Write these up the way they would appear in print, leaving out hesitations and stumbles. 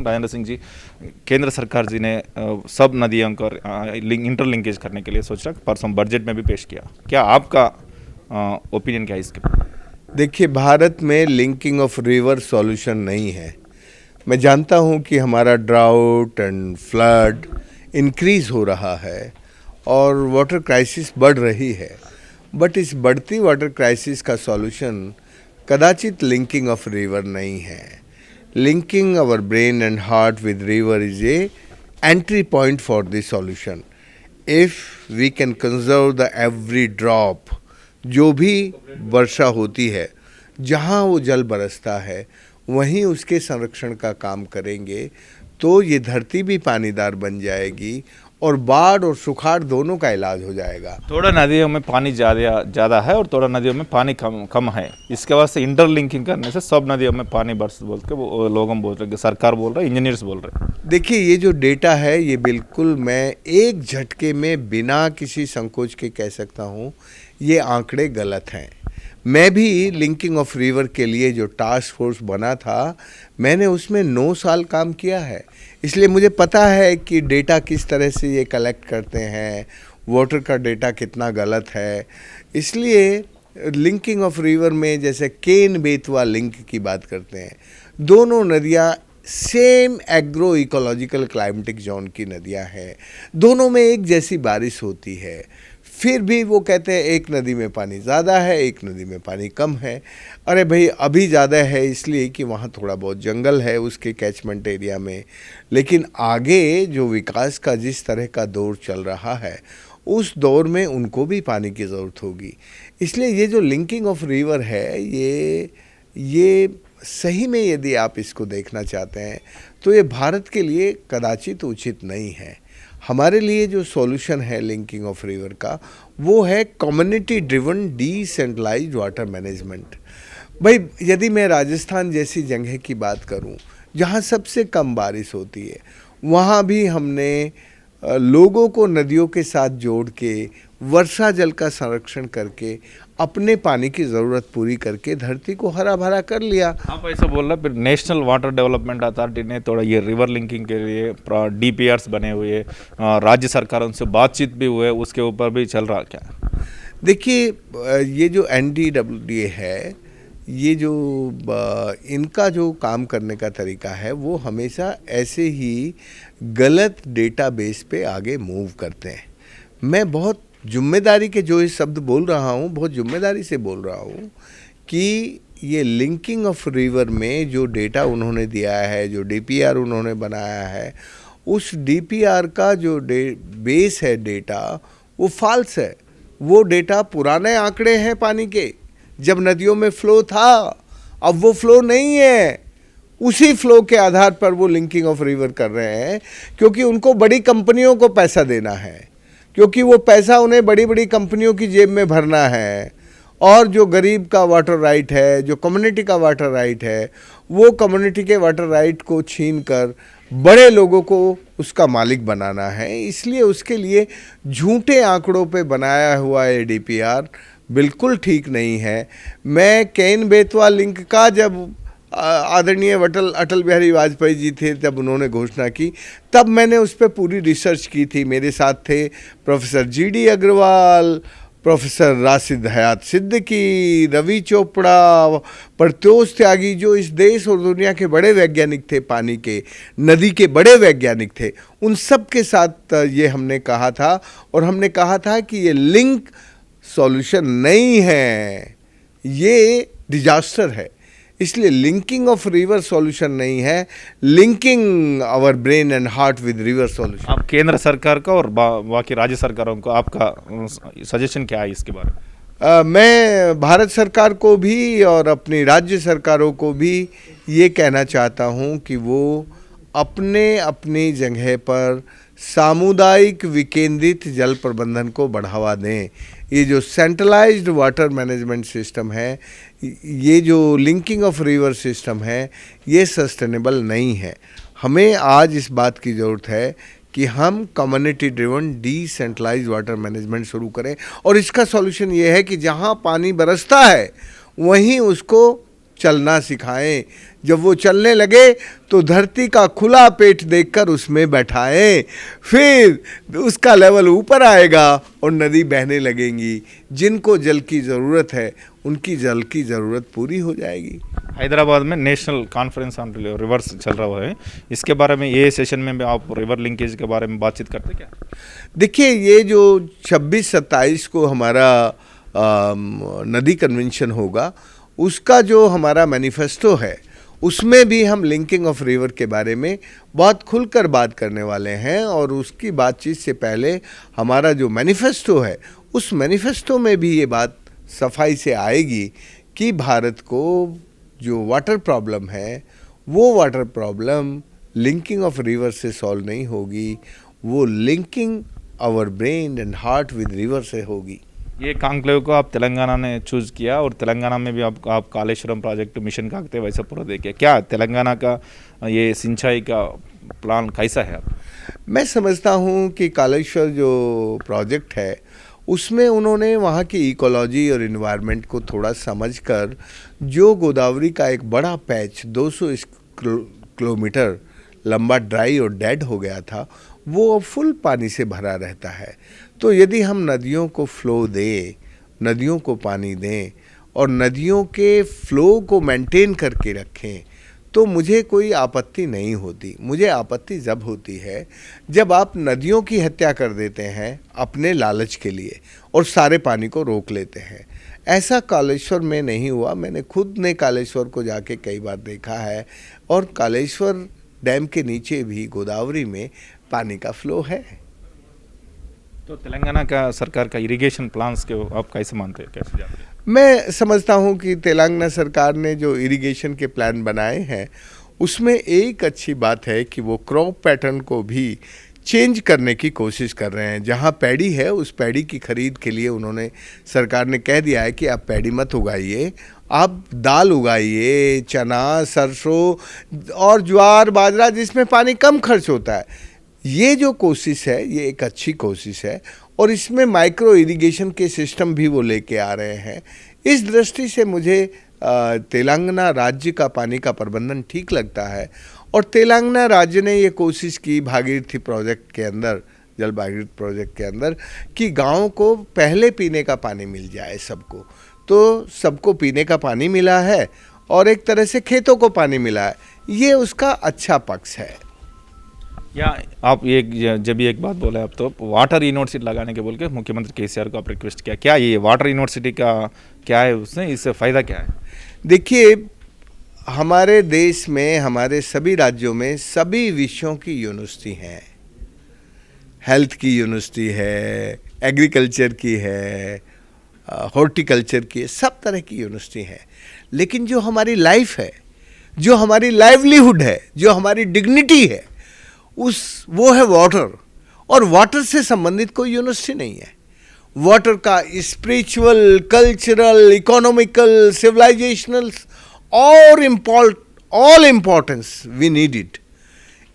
हूँ राजेंद्र सिंह जी। केंद्र सरकार जी ने सब नदियों को इंटरलिंकेज करने के लिए सोच रहा, परसों बजट में भी पेश किया। क्या आपका ओपिनियन क्या है इसके? देखिए, भारत में लिंकिंग ऑफ रिवर सॉल्यूशन नहीं है। मैं जानता हूं कि हमारा ड्राउट एंड फ्लड इंक्रीज हो रहा है और वाटर क्राइसिस बढ़ रही है, बट इस बढ़ती वाटर क्राइसिस का सॉल्यूशन कदाचित लिंकिंग ऑफ रिवर नहीं है। Linking our brain and heart with river is a entry point for this solution. If we can conserve the every drop, जो भी वर्षा होती है, जहाँ वो जल बरसता है वहीं उसके संरक्षण का काम करेंगे तो ये धरती भी पानीदार बन जाएगी और बाढ़ और सुखाड़ दोनों का इलाज हो जाएगा। थोड़ा नदियों में पानी ज़्यादा है और थोड़ा नदियों में पानी कम है। इसके वास्ते इंटरलिंकिंग करने से सब नदियों में पानी बरस बोल के वो लोग बोल रहे, सरकार बोल रहा है, इंजीनियर्स बोल रहे हैं। देखिए, ये जो डेटा है ये बिल्कुल मैं एक झटके में बिना किसी संकोच के कह सकता हूँ, ये आंकड़े गलत हैं। मैं भी लिंकिंग ऑफ रिवर के लिए जो टास्क फोर्स बना था, मैंने उसमें 9 साल काम किया है, इसलिए मुझे पता है कि डेटा किस तरह से ये कलेक्ट करते हैं, वाटर का डेटा कितना गलत है। इसलिए लिंकिंग ऑफ रिवर में जैसे केन बेतवा लिंक की बात करते हैं, दोनों नदियाँ same agro ecological climatic zone की नदियाँ हैं, दोनों में एक जैसी बारिश होती है, फिर भी वो कहते हैं एक नदी में पानी ज़्यादा है, एक नदी में पानी कम है। अरे भाई, अभी ज़्यादा है इसलिए कि वहाँ थोड़ा बहुत जंगल है उसके कैचमेंट एरिया में, लेकिन आगे जो विकास का जिस तरह का दौर चल रहा है उस दौर में उनको भी पानी की ज़रूरत होगी। इसलिए ये जो लिंकिंग ऑफ रिवर है, ये सही में यदि आप इसको देखना चाहते हैं तो ये भारत के लिए कदाचित उचित नहीं है। हमारे लिए जो सॉल्यूशन है लिंकिंग ऑफ रिवर का, वो है community driven decentralised water management. भाई, यदि मैं राजस्थान जैसी जगह की बात करूं जहां सबसे कम बारिश होती है, वहां भी हमने लोगों को नदियों के साथ जोड़ के वर्षा जल का संरक्षण करके अपने पानी की ज़रूरत पूरी करके धरती को हरा भरा कर लिया। आप ऐसा बोल रहे हैं, फिर नेशनल वाटर डेवलपमेंट अथॉरिटी ने थोड़ा ये रिवर लिंकिंग के लिए DPRs बने हुए, राज्य सरकारों से बातचीत भी हुए, उसके ऊपर भी चल रहा क्या? देखिए, ये जो NDWDA है, ये जो इनका जो काम करने का तरीका है वो हमेशा ऐसे ही गलत डेटाबेस पे आगे मूव करते हैं। मैं बहुत जिम्मेदारी के जो ये शब्द बोल रहा हूँ, बहुत जिम्मेदारी से बोल रहा हूँ कि ये लिंकिंग ऑफ रिवर में जो डेटा उन्होंने दिया है, जो DPR उन्होंने बनाया है, उस DPR का जो बेस है डेटा, वो फॉल्स है। वो डेटा पुराने आंकड़े हैं पानी के, जब नदियों में फ्लो था, अब वो फ्लो नहीं है। उसी फ्लो के आधार पर वो लिंकिंग ऑफ रिवर कर रहे हैं, क्योंकि उनको बड़ी कंपनियों को पैसा देना है, क्योंकि वो पैसा उन्हें बड़ी बड़ी कंपनियों की जेब में भरना है। और जो गरीब का वाटर राइट है, जो कम्युनिटी का वाटर राइट है, वो कम्युनिटी के वाटर राइट को छीन कर बड़े लोगों को उसका मालिक बनाना है। इसलिए उसके लिए झूठे आंकड़ों पे बनाया हुआ ये DPR बिल्कुल ठीक नहीं है। मैं केन बेतवा लिंक का जब आदरणीय अटल बिहारी वाजपेयी जी थे, जब उन्होंने घोषणा की, तब मैंने उस पर पूरी रिसर्च की थी। मेरे साथ थे professor GD Agarwal, professor Rashid Hayat Siddiqui, Ravi Chopra, Pratyush Tyagi, जो इस देश और दुनिया के बड़े वैज्ञानिक थे, पानी के, नदी के बड़े वैज्ञानिक थे। उन सब के साथ ये हमने कहा था, और हमने कहा था कि ये लिंक सॉल्यूशन नहीं है, ये डिजास्टर है। इसलिए लिंकिंग ऑफ रिवर सॉल्यूशन नहीं है, linking our brain and heart with river solution. आप केंद्र सरकार का और बाकी राज्य सरकारों को आपका सजेशन क्या है इसके बारे में? मैं भारत सरकार को भी और अपनी राज्य सरकारों को भी ये कहना चाहता हूँ कि वो अपनी जगह पर सामुदायिक विकेंद्रित जल प्रबंधन को बढ़ावा दें। ये जो सेंट्रलाइज्ड वाटर मैनेजमेंट सिस्टम है, ये जो लिंकिंग ऑफ रिवर सिस्टम है, ये सस्टेनेबल नहीं है। हमें आज इस बात की ज़रूरत है कि हम community driven decentralised water management शुरू करें, और इसका सॉल्यूशन ये है कि जहाँ पानी बरसता है वहीं उसको चलना सिखाएं। जब वो चलने लगे तो धरती का खुला पेट देखकर उसमें बैठाएं, फिर उसका लेवल ऊपर आएगा और नदी बहने लगेंगी। जिनको जल की ज़रूरत है उनकी जल की ज़रूरत पूरी हो जाएगी। हैदराबाद में नेशनल कॉन्फ्रेंस ऑन रिवर्स चल रहा है, इसके बारे में ये सेशन में आप रिवर लिंकेज के बारे में बातचीत करते क्या? देखिए, ये जो 26-27 को हमारा नदी कन्वेंशन होगा, उसका जो हमारा मैनिफेस्टो है उसमें भी हम लिंकिंग ऑफ रिवर के बारे में बहुत खुलकर बात करने वाले हैं। और उसकी बातचीत से पहले हमारा जो मैनिफेस्टो है, उस मैनिफेस्टो में भी ये बात सफाई से आएगी कि भारत को जो वाटर प्रॉब्लम है, वो water problem linking of river से सॉल्व नहीं होगी, वो linking our brain and heart with river से होगी। ये कॉन्क्लेव को आप तेलंगाना ने चूज किया और तेलंगाना में भी आप कालेश्वरम प्रोजेक्ट मिशन काकते वैसे पूरा देखिए, क्या तेलंगाना का ये सिंचाई का प्लान कैसा है? आप मैं समझता हूँ कि कालेश्वर जो प्रोजेक्ट है उसमें उन्होंने वहाँ की इकोलॉजी और इन्वायरमेंट को थोड़ा समझकर, जो गोदावरी का एक बड़ा पैच 200 किलोमीटर लंबा ड्राई और डेड हो गया था, वो फुल पानी से भरा रहता है। तो यदि हम नदियों को फ्लो दें, नदियों को पानी दें और नदियों के फ्लो को मेंटेन करके रखें, तो मुझे कोई आपत्ति नहीं होती। मुझे आपत्ति जब होती है जब आप नदियों की हत्या कर देते हैं अपने लालच के लिए और सारे पानी को रोक लेते हैं। ऐसा कालेश्वर में नहीं हुआ। मैंने खुद ने कालेश्वर को जाके कई बार देखा है और कालेश्वर डैम के नीचे भी गोदावरी में पानी का फ्लो है। तो तेलंगाना का सरकार का इरिगेशन प्लान्स के आप कैसे मानते हैं, कैसे जानते हैं? मैं समझता हूँ कि तेलंगाना सरकार ने जो इरिगेशन के प्लान बनाए हैं उसमें एक अच्छी बात है कि वो क्रॉप पैटर्न को भी चेंज करने की कोशिश कर रहे हैं। जहाँ पैडी है उस पैडी की खरीद के लिए उन्होंने, सरकार ने कह दिया है कि आप पैडी मत उगाइए, आप दाल उगाइए, चना, सरसों और ज्वार, बाजरा, जिसमें पानी कम खर्च होता है। ये जो कोशिश है ये एक अच्छी कोशिश है और इसमें माइक्रो इरिगेशन के सिस्टम भी वो लेके आ रहे हैं। इस दृष्टि से मुझे तेलंगाना राज्य का पानी का प्रबंधन ठीक लगता है। और तेलंगाना राज्य ने ये कोशिश की भागीरथी प्रोजेक्ट के अंदर, जल भागीरथ प्रोजेक्ट के अंदर, कि गाँव को पहले पीने का पानी मिल जाए सबको। तो सबको पीने का पानी मिला है और एक तरह से खेतों को पानी मिला है, ये उसका अच्छा पक्ष है। या आप जब एक बात बोले आप, तो वाटर यूनिवर्सिटी लगाने के बोल के मुख्यमंत्री केसीआर को आप रिक्वेस्ट किया, क्या ये वाटर यूनिवर्सिटी का क्या है, उससे इससे फ़ायदा क्या है? देखिए, हमारे देश में, हमारे सभी राज्यों में सभी विषयों की यूनिवर्सिटी हैं। हेल्थ की यूनिवर्सिटी है, एग्रीकल्चर की है, हॉर्टिकल्चर की है, सब तरह की यूनिवर्सिटी है। लेकिन जो हमारी लाइफ है, जो हमारी लाइवलीहुड है, जो हमारी डिग्निटी है, वो है वाटर। और वाटर से संबंधित कोई यूनिवर्सिटी नहीं है। वाटर का spiritual, cultural, economical, civilisational all importance we need it.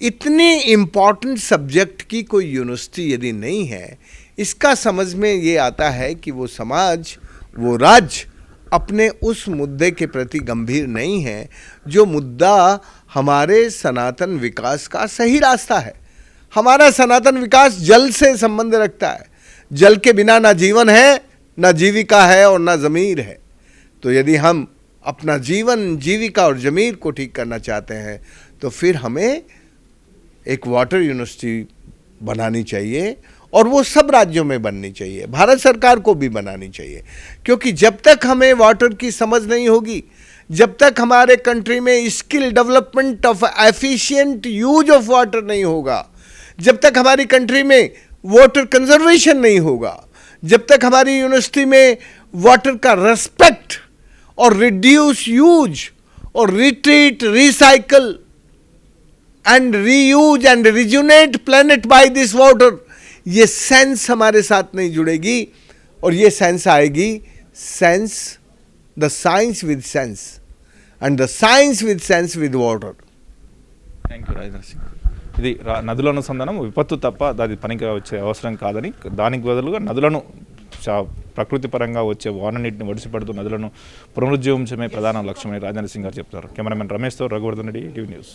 इतनी इम्पॉर्टेंट सब्जेक्ट की कोई यूनिवर्सिटी यदि नहीं है, इसका समझ में ये आता है कि वो समाज, वो राज्य अपने उस मुद्दे के प्रति गंभीर नहीं है, जो मुद्दा हमारे सनातन विकास का सही रास्ता है। हमारा सनातन विकास जल से संबंध रखता है। जल के बिना ना जीवन है, ना जीविका है और ना ज़मीर है। तो यदि हम अपना जीवन, जीविका और ज़मीर को ठीक करना चाहते हैं तो फिर हमें एक वाटर यूनिवर्सिटी बनानी चाहिए और वो सब राज्यों में बननी चाहिए, भारत सरकार को भी बनानी चाहिए। क्योंकि जब तक हमें वाटर की समझ नहीं होगी, जब तक हमारे कंट्री में skill development of efficient use of water नहीं होगा, जब तक हमारी कंट्री में वाटर कंजर्वेशन नहीं होगा, जब तक हमारी यूनिवर्सिटी में वाटर का रेस्पेक्ट और रिड्यूस यूज और retreat, recycle and reuse and rejuvenate planet by this water, ये सेंस हमारे साथ नहीं जुड़ेगी। और ये सेंस आएगी, sense, the science with sense and the science with sense with water. Thank you Rajendra Singh. ఇది నదుల అనుసంధానం విపత్తు తప్ప దాని పనికి వచ్చే అవసరం కాదని, దానికి బదులుగా నదులను ప్రకృతి పరంగా వచ్చే వాన నీటిని ఒడిసిపడుతూ నదులను పునరుజ్జీవించడమే ప్రధాన లక్ష్యమని రాజేంద్ర సింగ్ గారు చెప్తారు. కెమెరామెన్ రమేష్తో రఘువర్ధన్ రెడ్డి, టీవీ న్యూస్.